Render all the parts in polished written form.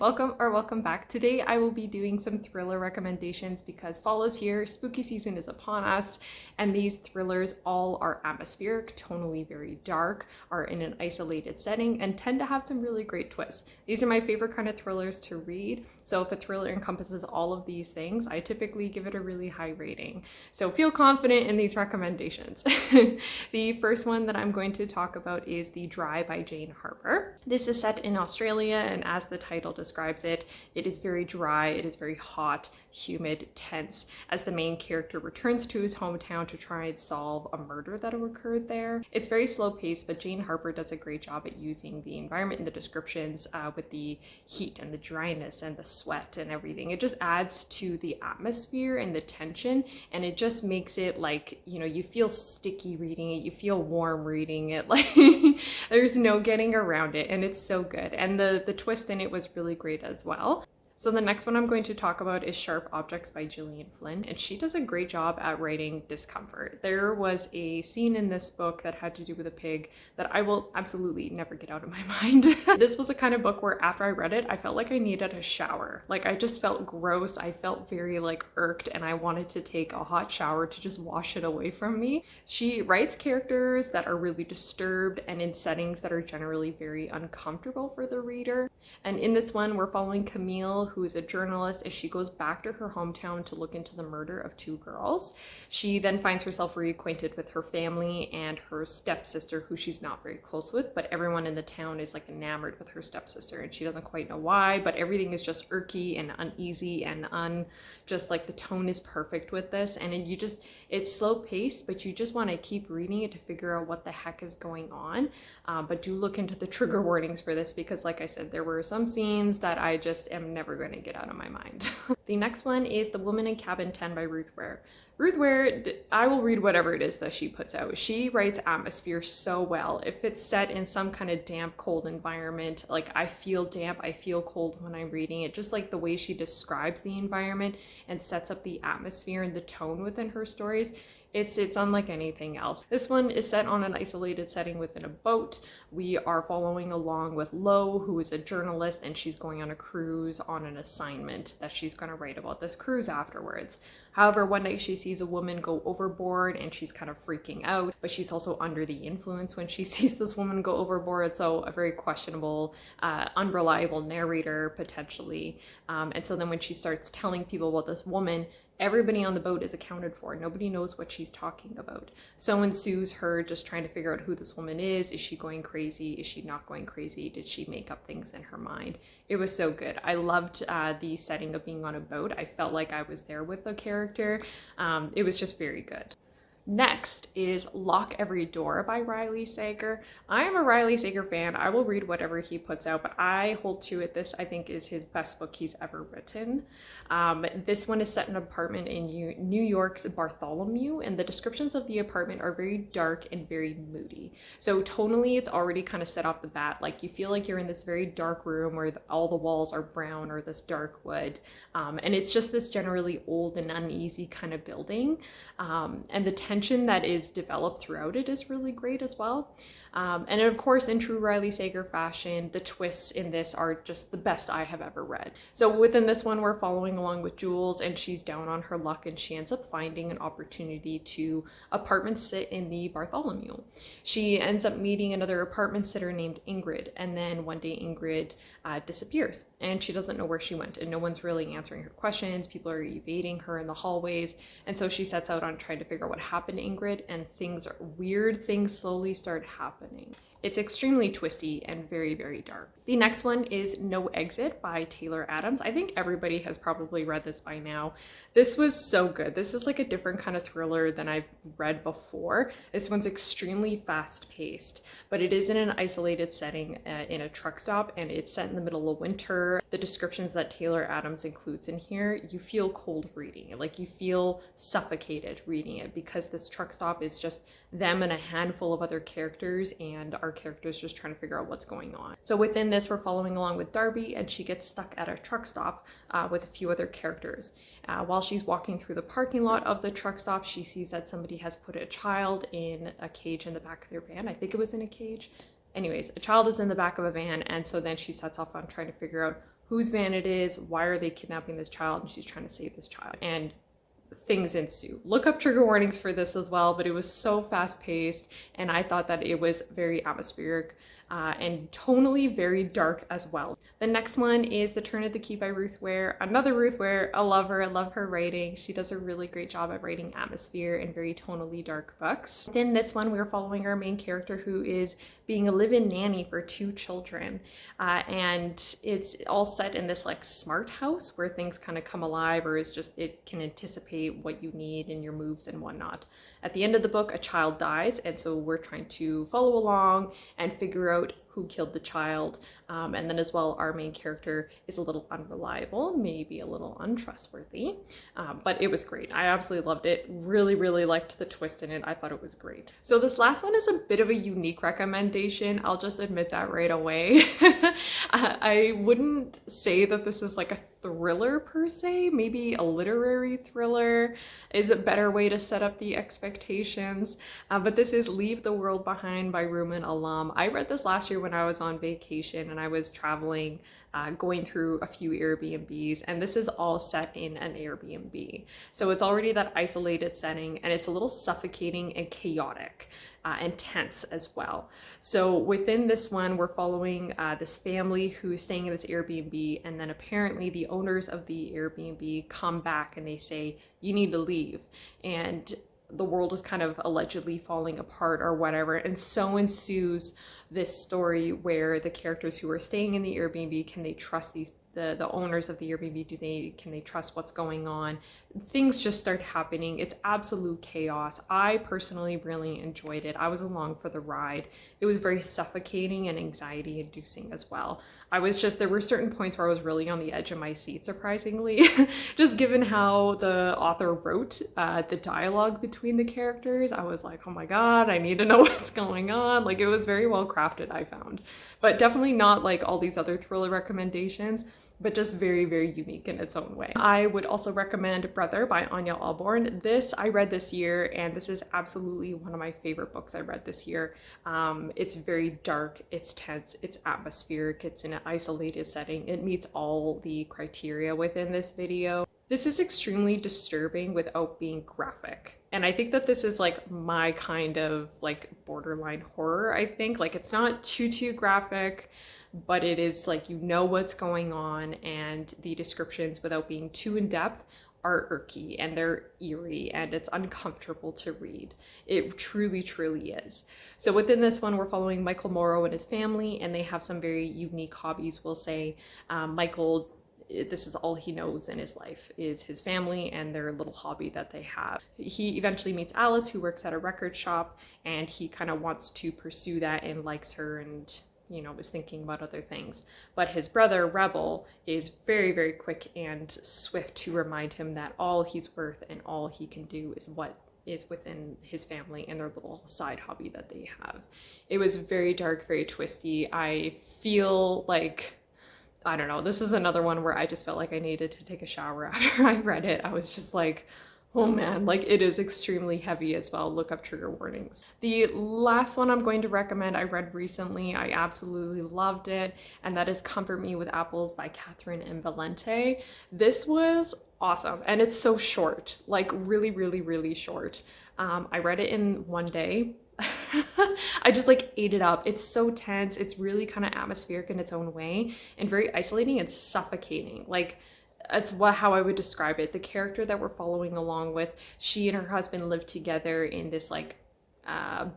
Welcome back. Today I will be doing some thriller recommendations because fall is here, spooky season is upon us, and these thrillers all are atmospheric, tonally very dark, are in an isolated setting, and tend to have some really great twists. These are my favorite kind of thrillers to read, so if a thriller encompasses all of these things, I typically give it a really high rating. So feel confident in these recommendations. The first one that I'm going to talk about is The Dry by Jane Harper. This is set in Australia, and as the title describes it, it is very dry, it is very hot, humid, tense, as the main character returns to his hometown to try and solve a murder that occurred there. It's very slow paced, but Jane Harper does a great job at using the environment and the descriptions with the heat and the dryness and the sweat and everything. It just adds to the atmosphere and the tension, and it just makes it like, you know, you feel sticky reading it, you feel warm reading it, like there's no getting around it, and it's so good. And the twist in it was really great as well. So the next one I'm going to talk about is Sharp Objects by Gillian Flynn, and she does a great job at writing discomfort. There was a scene in this book that had to do with a pig that I will absolutely never get out of my mind. This was a kind of book where after I read it, I felt like I needed a shower. Like I just felt gross, I felt very like irked, and I wanted to take a hot shower to just wash it away from me. She writes characters that are really disturbed and in settings that are generally very uncomfortable for the reader. And in this one, we're following Camille, who is a journalist, as she goes back to her hometown to look into the murder of two girls. She then finds herself reacquainted with her family and her stepsister, who she's not very close with, but everyone in the town is like enamored with her stepsister, and she doesn't quite know why, but everything is just irky and uneasy and just like the tone is perfect with this. And it's slow paced, but you just want to keep reading it to figure out what the heck is going on. But do look into the trigger warnings for this, because like I said, there were some scenes that I just am never going to get out of my mind. The next one is The Woman in Cabin 10 by Ruth Ware. Ruth Ware, I will read whatever it is that she puts out. She writes atmosphere so well. If it's set in some kind of damp, cold environment, like I feel damp, I feel cold when I'm reading it. Just like the way she describes the environment and sets up the atmosphere and the tone within her stories, it's unlike anything else. This one is set on an isolated setting within a boat. We are following along with Lo, who is a journalist, and she's going on a cruise on an assignment that she's going to write about this cruise afterwards. However, one night she sees a woman go overboard and she's kind of freaking out, but she's also under the influence when she sees this woman go overboard. So a very questionable, unreliable narrator potentially. And so then when she starts telling people about this woman, everybody on the boat is accounted for. Nobody knows what she's talking about. So ensues her just trying to figure out who this woman is. Is she going crazy? Is she not going crazy? Did she make up things in her mind? It was so good. I loved the setting of being on a boat. I felt like I was there with the character. It was just very good. Next is Lock Every Door by Riley Sager. I am a Riley Sager fan. I will read whatever he puts out, but I hold to it. This, I think, is his best book he's ever written. This one is set in an apartment in New York's Bartholomew, and the descriptions of the apartment are very dark and very moody. So tonally, it's already kind of set off the bat. Like you feel like you're in this very dark room where all the walls are brown or this dark wood. And it's just this generally old and uneasy kind of building. And the tension that is developed throughout it is really great as well. And of course, in true Riley Sager fashion, the twists in this are just the best I have ever read. So within this one, we're following along with Jules, and she's down on her luck, and she ends up finding an opportunity to apartment sit in the Bartholomew. She ends up meeting another apartment sitter named Ingrid, and then one day Ingrid disappears, and she doesn't know where she went, and no one's really answering her questions. People are evading her in the hallways, and so she sets out on trying to figure out what happened to Ingrid, and weird things slowly start happening. It's extremely twisty and very, very dark. The next one is No Exit by Taylor Adams. I think everybody has probably read this by now. This was so good. This is like a different kind of thriller than I've read before. This one's extremely fast-paced, but it is in an isolated setting in a truck stop, and it's set in the middle of winter. The descriptions that Taylor Adams includes in here, you feel cold reading it. Like you feel suffocated reading it, because this truck stop is just them and a handful of other characters, and our characters just trying to figure out what's going on. So within this, we're following along with Darby, and she gets stuck at a truck stop with a few other characters. While she's walking through the parking lot of the truck stop, she sees that somebody has put a child in a cage in the back of their van. I think it was in a cage. Anyways, a child is in the back of a van, and so then she sets off on trying to figure out whose van it is, why are they kidnapping this child, and she's trying to save this child. And things ensue. Look up trigger warnings for this as well, but it was so fast paced, and I thought that it was very atmospheric and tonally very dark as well. The next one is The Turn of the Key by Ruth Ware. Another Ruth Ware, I love her, I love her writing. She does a really great job at writing atmosphere and very tonally dark books. Then this one, we're following our main character who is being a live-in nanny for 2 children. And it's all set in this like smart house where things kind of come alive, or is just, it can anticipate what you need in your moves and whatnot. At the end of the book, a child dies, and so we're trying to follow along and figure out who killed the child. And then as well, our main character is a little unreliable, maybe a little untrustworthy, but it was great. I absolutely loved it. Really, really liked the twist in it. I thought it was great. So this last one is a bit of a unique recommendation. I'll just admit that right away. I wouldn't say that this is like a thriller per se, maybe a literary thriller is a better way to set up the expectations, but this is Leave the World Behind by Rumaan alum. I read this last year when I was on vacation and I was traveling, going through a few Airbnbs, and this is all set in an Airbnb. So it's already that isolated setting, and it's a little suffocating and chaotic and tense as well. So within this one, we're following this family who's staying in this Airbnb, and then apparently the owners of the Airbnb come back and they say, you need to leave. And the world is kind of allegedly falling apart or whatever. And so ensues this story where the characters who are staying in the Airbnb, can they trust the owners of the Airbnb? Can they trust what's going on? Things just start happening. It's absolute chaos. I personally really enjoyed it. I was along for the ride. It was very suffocating and anxiety inducing as well. There were certain points where I was really on the edge of my seat, surprisingly, just given how the author wrote the dialogue between the characters. I was like, oh my God, I need to know what's going on. Like, it was very well crafted, I found, but definitely not like all these other thriller recommendations, but just very, very unique in its own way. I would also recommend Brother by Ania Ahlborn. This I read this year, and this is absolutely one of my favorite books I read this year. It's very dark, it's tense, it's atmospheric, it's in an isolated setting. It meets all the criteria within this video. This is extremely disturbing without being graphic. And I think that this is like my kind of like borderline horror, I think. Like, it's not too graphic, but it is like, you know what's going on, and the descriptions, without being too in depth, are irky and they're eerie, and it's uncomfortable to read. It truly, truly is. So within this one, we're following Michael Morrow and his family, and they have some very unique hobbies, we'll say. Michael, this is all he knows in his life is his family and their little hobby that they have. He eventually meets Alice, who works at a record shop, and he kind of wants to pursue that and likes her, and you know, was thinking about other things. But his brother, Rebel, is very, very quick and swift to remind him that all he's worth and all he can do is what is within his family and their little side hobby that they have. It was very dark, very twisty. I feel like, I don't know, this is another one where I just felt like I needed to take a shower after I read it. I was just like, oh man, like, it is extremely heavy as well. Look up trigger warnings. The last one I'm going to recommend, I read recently. I absolutely loved it, and that is Comfort Me with Apples by Catherynne and Valente. This was awesome, and it's so short, like really, really, really short. I read it in one day. I just like ate it up. It's so tense. It's really kind of atmospheric in its own way, and very isolating and suffocating. Like, that's how I would describe it. The character that we're following along with, she and her husband live together in this like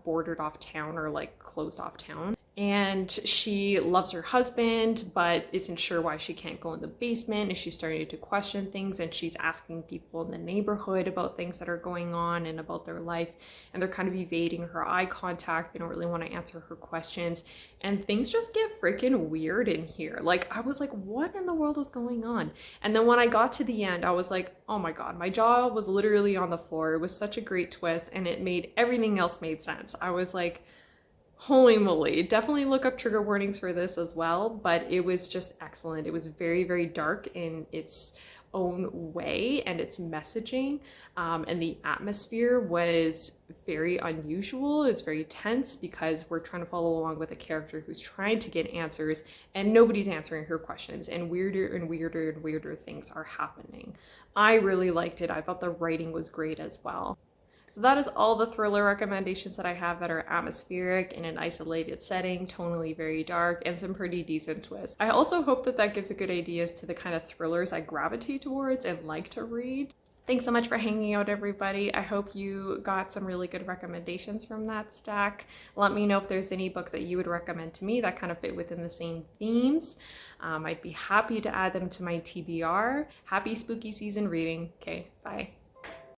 bordered off town, or like closed off town. And she loves her husband, but isn't sure why she can't go in the basement. And she's starting to question things, and she's asking people in the neighborhood about things that are going on and about their life. And they're kind of evading her eye contact. They don't really want to answer her questions. And things just get freaking weird in here. Like, I was like, what in the world is going on? And then when I got to the end, I was like, oh my God, my jaw was literally on the floor. It was such a great twist, and it made everything else made sense. I was like, holy moly. Definitely look up trigger warnings for this as well, but it was just excellent. It was very, very dark in its own way, and its messaging and the atmosphere was very unusual. It's very tense because we're trying to follow along with a character who's trying to get answers and nobody's answering her questions, and weirder and weirder and weirder things are happening. I really liked it. I thought the writing was great as well. So that is all the thriller recommendations that I have that are atmospheric in an isolated setting, tonally very dark, and some pretty decent twists. I also hope that that gives a good idea as to the kind of thrillers I gravitate towards and like to read. Thanks so much for hanging out, everybody. I hope you got some really good recommendations from that stack. Let me know if there's any books that you would recommend to me that kind of fit within the same themes. I'd be happy to add them to my TBR. Happy spooky season reading. Okay, bye.